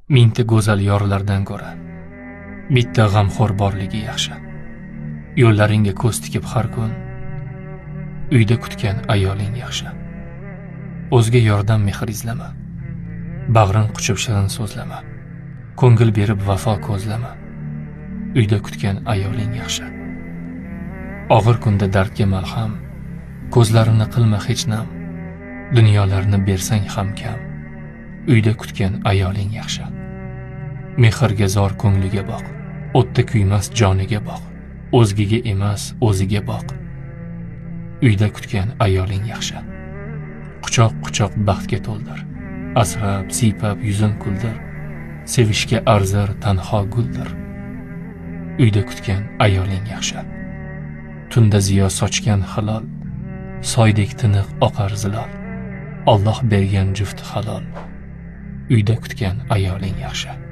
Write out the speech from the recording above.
Mingta go'zal yorlardan ko'ra bitta g'amxo'r borligi yaxshi. Yo'llaringga ko'z tikib har kun uyda kutgan ayoling yaxshi. O'zga yordam mehr izlama, bag'rin quchib shirin so'zlama, ko'ngil berib vafo ko'zlama. Uyda kutgan ayoling yaxshi. Og'ir kunda dardga malham, ko'zlarini qilma hech nam, dunyolarni bersang ham kam. Uyda kutgan ayoling yaxshi. Mehrga zor ko'ngliga boq, o'tda kuymas joniga boq, o'zgiga emas o'ziga boq. Uyda kutgan ayoling yaxshi. Quchoq-quchoq baxtga to'ldir, asrab, siypab yuzin kuldir, sevishga arzir tanho guldir. Uyda kutgan ayoling yaxshi. Tunda ziyo sochgan halol, soydek tiniq oqar zilol, Alloh bergan juft halol. Uyda kutgan ayoling yaxshi.